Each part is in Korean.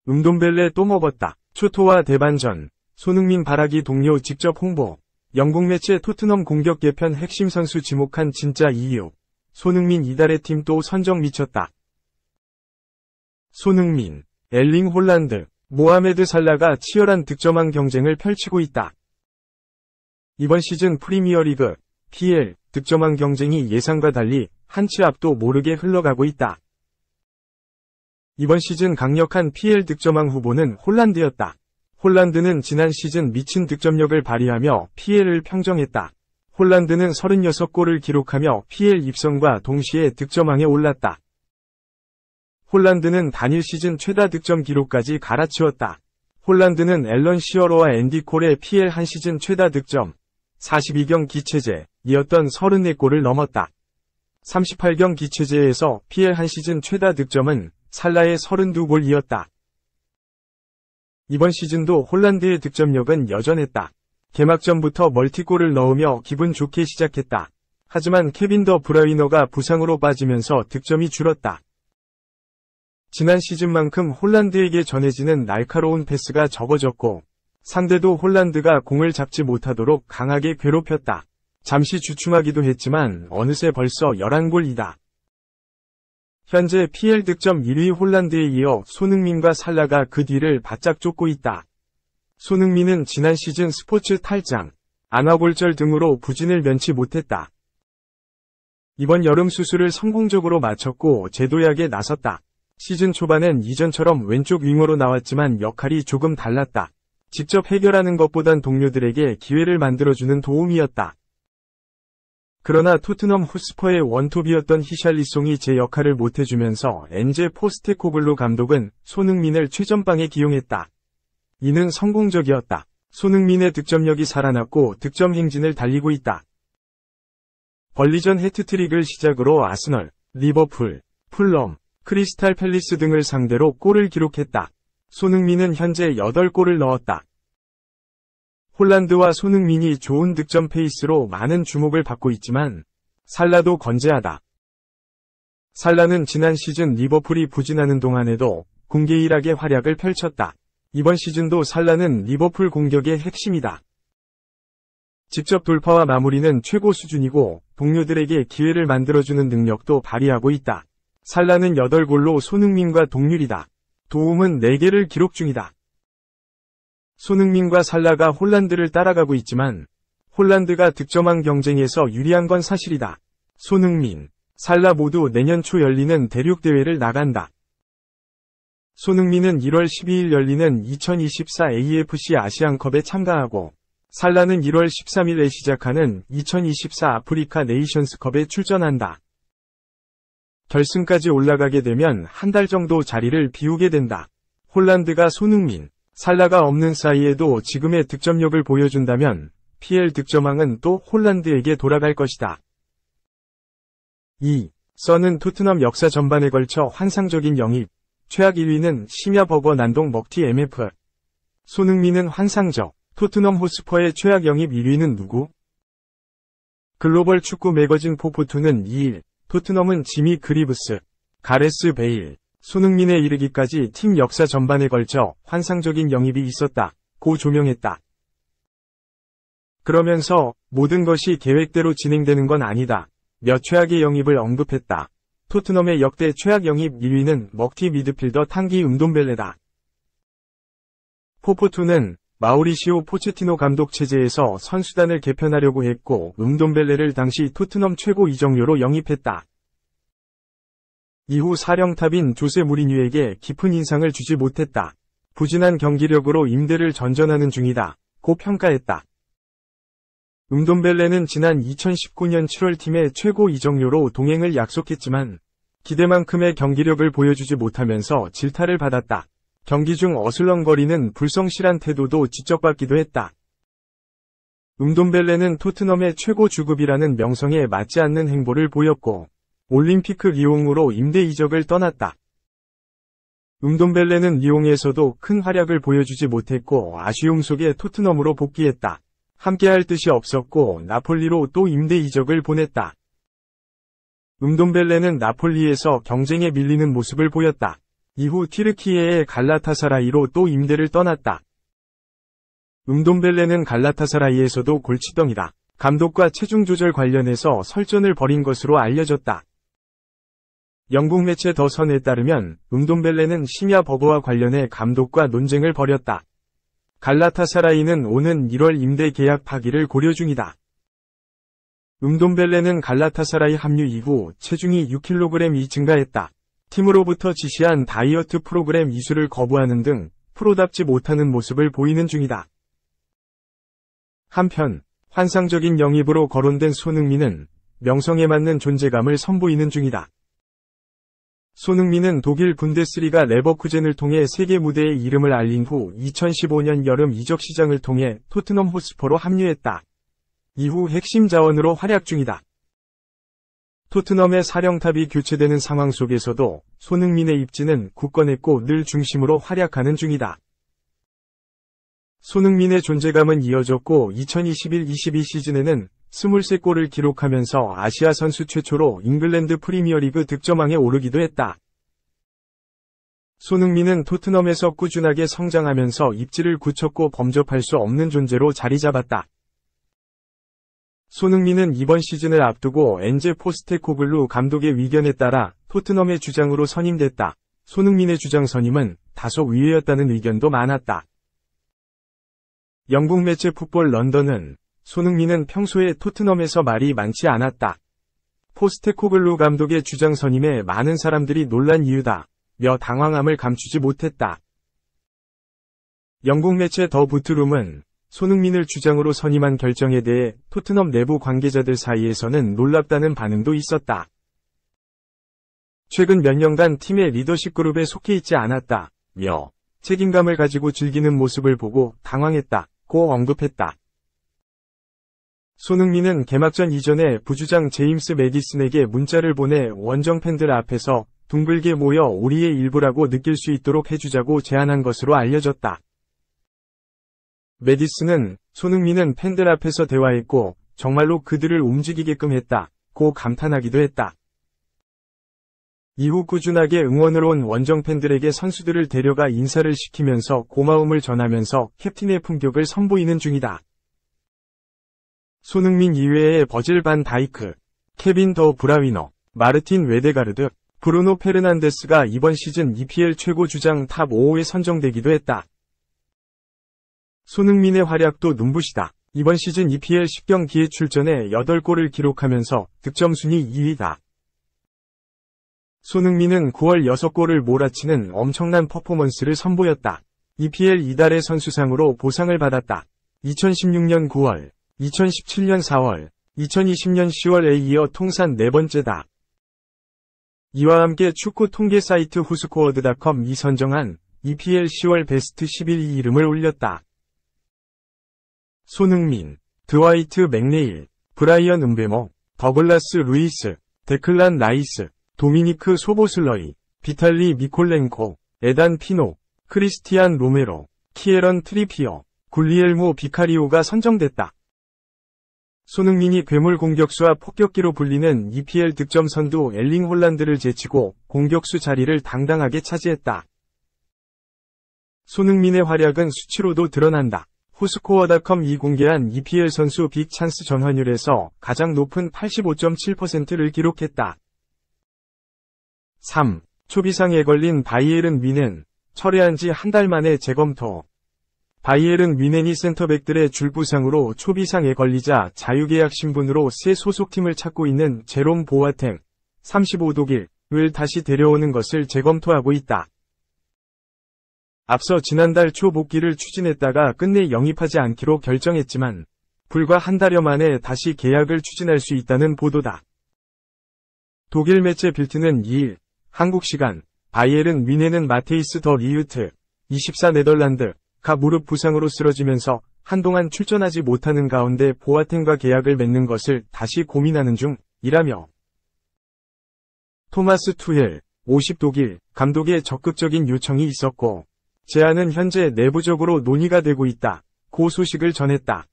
은돔벨레 또 먹었다. 초토화 대반전. 손흥민 바라기 동료 직접 홍보. 영국 매체 토트넘 공격 개편 핵심 선수 지목한 진짜 이유. 손흥민 이달의 팀 또 선정 미쳤다. 손흥민, 엘링 홀란드, 모하메드 살라가 치열한 득점왕 경쟁을 펼치고 있다. 이번 시즌 프리미어리그, PL, 득점왕 경쟁이 예상과 달리 한 치 앞도 모르게 흘러가고 있다. 이번 시즌 강력한 PL 득점왕 후보는 홀란드였다. 홀란드는 지난 시즌 미친 득점력을 발휘하며 PL을 평정했다. 홀란드는 36골을 기록하며 PL 입성과 동시에 득점왕에 올랐다. 홀란드는 단일 시즌 최다 득점 기록까지 갈아치웠다. 홀란드는 앨런 시어러와 앤디 콜의 PL 한 시즌 최다 득점, 42경 기체제이었던 34골을 넘었다. 38경 기체제에서 PL 한 시즌 최다 득점은 살라의 32골이었다. 이번 시즌도 홀란드의 득점력은 여전했다. 개막전부터 멀티골을 넣으며 기분 좋게 시작했다. 하지만 케빈 더 브라이너가 부상으로 빠지면서 득점이 줄었다. 지난 시즌만큼 홀란드에게 전해지는 날카로운 패스가 적어졌고 상대도 홀란드가 공을 잡지 못하도록 강하게 괴롭혔다. 잠시 주춤하기도 했지만 어느새 벌써 11골이다. 현재 PL 득점 1위 홀란드에 이어 손흥민과 살라가 그 뒤를 바짝 쫓고 있다. 손흥민은 지난 시즌 스포츠 탈장, 안화골절 등으로 부진을 면치 못했다. 이번 여름 수술을 성공적으로 마쳤고 재도약에 나섰다. 시즌 초반엔 이전처럼 왼쪽 윙어로 나왔지만 역할이 조금 달랐다. 직접 해결하는 것보단 동료들에게 기회를 만들어주는 도움이었다. 그러나 토트넘 호스퍼의 원톱이었던 히샬리송이 제 역할을 못해주면서 엔제 포스테코글루 감독은 손흥민을 최전방에 기용했다. 이는 성공적이었다. 손흥민의 득점력이 살아났고 득점 행진을 달리고 있다. 벌리전 해트트릭을 시작으로 아스널, 리버풀, 풀럼, 크리스탈 팰리스 등을 상대로 골을 기록했다. 손흥민은 현재 8골을 넣었다. 홀란드와 손흥민이 좋은 득점 페이스로 많은 주목을 받고 있지만 살라도 건재하다. 살라는 지난 시즌 리버풀이 부진하는 동안에도 공개일하게 활약을 펼쳤다. 이번 시즌도 살라는 리버풀 공격의 핵심이다. 직접 돌파와 마무리는 최고 수준이고 동료들에게 기회를 만들어주는 능력도 발휘하고 있다. 살라는 8골로 손흥민과 동률이다. 도움은 4개를 기록 중이다. 손흥민과 살라가 홀란드를 따라가고 있지만 홀란드가 득점왕 경쟁에서 유리한 건 사실이다. 손흥민, 살라 모두 내년 초 열리는 대륙대회를 나간다. 손흥민은 1월 12일 열리는 2024 AFC 아시안컵에 참가하고 살라는 1월 13일에 시작하는 2024 아프리카 네이션스컵에 출전한다. 결승까지 올라가게 되면 한 달 정도 자리를 비우게 된다. 홀란드가 손흥민, 살라가 없는 사이에도 지금의 득점력을 보여준다면 PL 득점왕은 또 홀란드에게 돌아갈 것이다. 2. 선은 토트넘 역사 전반에 걸쳐 환상적인 영입. 최악 1위는 심야 버거 난동 먹튀 MF. 손흥민은 환상적. 토트넘 호스퍼의 최악 영입 1위는 누구? 글로벌 축구 매거진 포포투는 2일. 토트넘은 지미 그리브스, 가레스 베일, 손흥민에 이르기까지 팀 역사 전반에 걸쳐 환상적인 영입이 있었다.고 조명했다. 그러면서 모든 것이 계획대로 진행되는 건 아니다. 몇 최악의 영입을 언급했다. 토트넘의 역대 최악 영입 1위는 먹튀 미드필더 탕기 은돔벨레다. 포포투는 마우리시오 포체티노 감독 체제에서 선수단을 개편하려고 했고 은돔벨레를 당시 토트넘 최고 이적료로 영입했다. 이후 사령탑인 조세 무리뉴에게 깊은 인상을 주지 못했다. 부진한 경기력으로 임대를 전전하는 중이다. 고 평가했다. 은돔벨레는 지난 2019년 7월 팀의 최고 이적료로 동행을 약속했지만 기대만큼의 경기력을 보여주지 못하면서 질타를 받았다. 경기 중 어슬렁거리는 불성실한 태도도 지적받기도 했다. 은돔벨레는 토트넘의 최고 주급이라는 명성에 맞지 않는 행보를 보였고 올림피크 리옹으로 임대 이적을 떠났다. 은돔벨레는 리옹에서도 큰 활약을 보여주지 못했고 아쉬움 속에 토트넘으로 복귀했다. 함께할 뜻이 없었고 나폴리로 또 임대 이적을 보냈다. 은돔벨레는 나폴리에서 경쟁에 밀리는 모습을 보였다. 이후 튀르키예의 갈라타사라이로 또 임대를 떠났다. 은돔벨레는 갈라타사라이에서도 골칫덩이다. 감독과 체중 조절 관련해서 설전을 벌인 것으로 알려졌다. 영국 매체 더 선에 따르면 은돔벨레는 심야 버거와 관련해 감독과 논쟁을 벌였다. 갈라타사라이는 오는 1월 임대 계약 파기를 고려 중이다. 은돔벨레는 갈라타사라이 합류 이후 체중이 6kg이 증가했다. 팀으로부터 지시한 다이어트 프로그램 이수를 거부하는 등 프로답지 못하는 모습을 보이는 중이다. 한편 환상적인 영입으로 거론된 손흥민은 명성에 맞는 존재감을 선보이는 중이다. 손흥민은 독일 분데스리가 레버쿠젠을 통해 세계 무대에 이름을 알린 후 2015년 여름 이적 시장을 통해 토트넘 호스퍼로 합류했다. 이후 핵심 자원으로 활약 중이다. 토트넘의 사령탑이 교체되는 상황 속에서도 손흥민의 입지는 굳건했고 늘 중심으로 활약하는 중이다. 손흥민의 존재감은 이어졌고 2021-22 시즌에는 23골을 기록하면서 아시아 선수 최초로 잉글랜드 프리미어리그 득점왕에 오르기도 했다. 손흥민은 토트넘에서 꾸준하게 성장하면서 입지를 굳혔고 범접할 수 없는 존재로 자리 잡았다. 손흥민은 이번 시즌을 앞두고 엔제 포스테코글루 감독의 의견에 따라 토트넘의 주장으로 선임됐다. 손흥민의 주장 선임은 다소 의외였다는 의견도 많았다. 영국 매체 풋볼 런던은 손흥민은 평소에 토트넘에서 말이 많지 않았다. 포스테코글루 감독의 주장 선임에 많은 사람들이 놀란 이유다. 며 당황함을 감추지 못했다. 영국 매체 더 부트룸은 손흥민을 주장으로 선임한 결정에 대해 토트넘 내부 관계자들 사이에서는 놀랍다는 반응도 있었다. 최근 몇 년간 팀의 리더십 그룹에 속해 있지 않았다. 며 책임감을 가지고 즐기는 모습을 보고 당황했다. 고 언급했다. 손흥민은 개막전 이전에 부주장 제임스 매디슨에게 문자를 보내 원정 팬들 앞에서 둥글게 모여 우리의 일부라고 느낄 수 있도록 해주자고 제안한 것으로 알려졌다. 매디슨은 손흥민은 팬들 앞에서 대화했고 정말로 그들을 움직이게끔 했다. 고 감탄하기도 했다. 이후 꾸준하게 응원을 온 원정 팬들에게 선수들을 데려가 인사를 시키면서 고마움을 전하면서 캡틴의 품격을 선보이는 중이다. 손흥민 이외에 버질 반 다이크, 케빈 더 브라위너, 마르틴 웨데가르드, 브루노 페르난데스가 이번 시즌 EPL 최고 주장 탑 5에 선정되기도 했다. 손흥민의 활약도 눈부시다. 이번 시즌 EPL 10경기에 출전해 8골을 기록하면서 득점 순위 2위다. 손흥민은 9월 6골을 몰아치는 엄청난 퍼포먼스를 선보였다. EPL 이달의 선수상으로 보상을 받았다. 2016년 9월, 2017년 4월, 2020년 10월에 이어 통산 4번째다. 이와 함께 축구 통계 사이트 후스코어드.com이 선정한 EPL 10월 베스트 11위 이름을 올렸다. 손흥민, 드와이트 맥네일, 브라이언 음베모, 더글라스 루이스, 데클란 라이스, 도미니크 소보슬러이, 비탈리 미콜렌코, 에단 피노, 크리스티안 로메로, 키에런 트리피어, 굴리엘모 비카리오가 선정됐다. 손흥민이 괴물 공격수와 폭격기로 불리는 EPL 득점 선두 엘링 홀란드를 제치고 공격수 자리를 당당하게 차지했다. 손흥민의 활약은 수치로도 드러난다. 후스코어.com이 공개한 EPL 선수 빅 찬스 전환율에서 가장 높은 85.7%를 기록했다. 3. 초비상에 걸린 바이에른 뮌헨, 철회한 지 한 달 만에 재검토. 바이에른 뮌헨이 센터백들의 줄부상으로 초비상에 걸리자 자유계약 신분으로 새 소속팀을 찾고 있는 제롬 보아탱, 35독일을 다시 데려오는 것을 재검토하고 있다. 앞서 지난달 초 복귀를 추진했다가 끝내 영입하지 않기로 결정했지만 불과 한 달여 만에 다시 계약을 추진할 수 있다는 보도다. 독일 매체 빌트는 2일 한국 시간 바이에른 뮌헨은 마테이스 더 리유트 24 네덜란드가 무릎 부상으로 쓰러지면서 한동안 출전하지 못하는 가운데 보아탱과 계약을 맺는 것을 다시 고민하는 중이라며 토마스 투헬 50 독일 감독의 적극적인 요청이 있었고 제안은 현재 내부적으로 논의가 되고 있다. 고 소식을 전했다.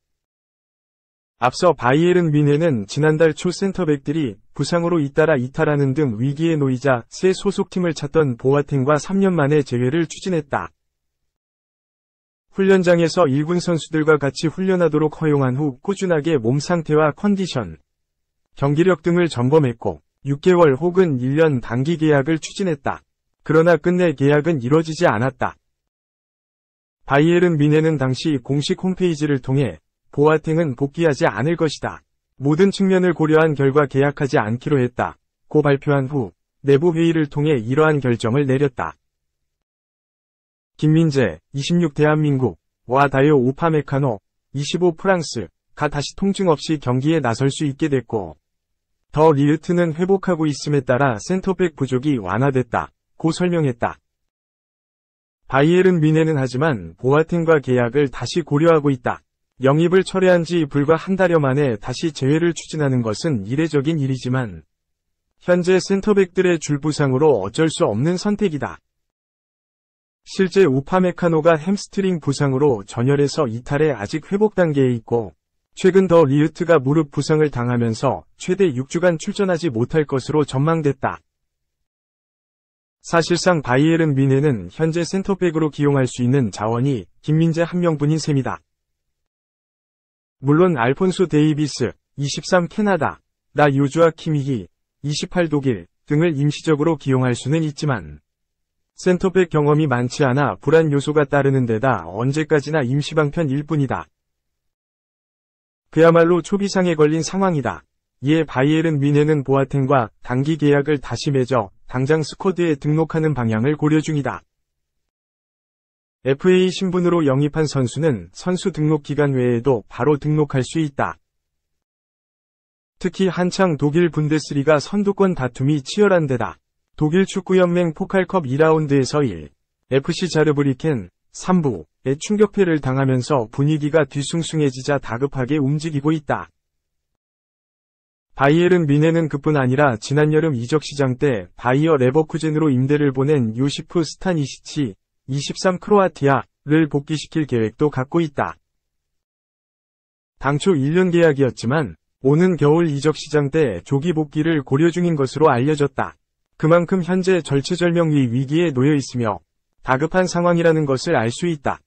앞서 바이에른 뮌헨은 지난달 초 센터백들이 부상으로 잇따라 이탈하는 등 위기에 놓이자 새 소속팀을 찾던 보아탱과 3년 만에 재회를 추진했다. 훈련장에서 1군 선수들과 같이 훈련하도록 허용한 후 꾸준하게 몸 상태와 컨디션, 경기력 등을 점검했고 6개월 혹은 1년 단기 계약을 추진했다. 그러나 끝내 계약은 이뤄지지 않았다. 바이에른 뮌헨은 당시 공식 홈페이지를 통해 보아탱은 복귀하지 않을 것이다. 모든 측면을 고려한 결과 계약하지 않기로 했다. 고 발표한 후 내부 회의를 통해 이러한 결정을 내렸다. 김민재, 26 대한민국, 와 다요 우파메카노, 25 프랑스가 다시 통증 없이 경기에 나설 수 있게 됐고, 더 리흐트는 회복하고 있음에 따라 센터백 부족이 완화됐다. 고 설명했다. 바이에른 뮌헨은 하지만 보아탱과 계약을 다시 고려하고 있다. 영입을 철회한 지 불과 한 달여 만에 다시 재회를 추진하는 것은 이례적인 일이지만 현재 센터백들의 줄부상으로 어쩔 수 없는 선택이다. 실제 우파메카노가 햄스트링 부상으로 전열에서 이탈해 아직 회복 단계에 있고 최근 더 리흐트가 무릎 부상을 당하면서 최대 6주간 출전하지 못할 것으로 전망됐다. 사실상 바이에른 뮌헨은 현재 센터백으로 기용할 수 있는 자원이 김민재 한 명뿐인 셈이다. 물론 알폰소 데이비스, 23 캐나다, 나 요주아 키미히, 28 독일 등을 임시적으로 기용할 수는 있지만 센터백 경험이 많지 않아 불안 요소가 따르는 데다 언제까지나 임시방편일 뿐이다. 그야말로 초비상에 걸린 상황이다. 이에 바이에른 뮌헨은 보아탱과 단기 계약을 다시 맺어 당장 스쿼드에 등록하는 방향을 고려 중이다. FA 신분으로 영입한 선수는 선수 등록 기간 외에도 바로 등록할 수 있다. 특히 한창 독일 분데스리가 선두권 다툼이 치열한 데다 독일 축구연맹 포칼컵 2라운드에서 1, FC 자르브리켄 3부에 충격패를 당하면서 분위기가 뒤숭숭해지자 다급하게 움직이고 있다. 바이에른 뮌헨은 그뿐 아니라 지난 여름 이적 시장 때 바이어 레버쿠젠으로 임대를 보낸 요시프 스타니시치, 23 크로아티아를 복귀시킬 계획도 갖고 있다. 당초 1년 계약이었지만 오는 겨울 이적 시장 때 조기 복귀를 고려 중인 것으로 알려졌다. 그만큼 현재 절체절명 위기에 놓여 있으며 다급한 상황이라는 것을 알 수 있다.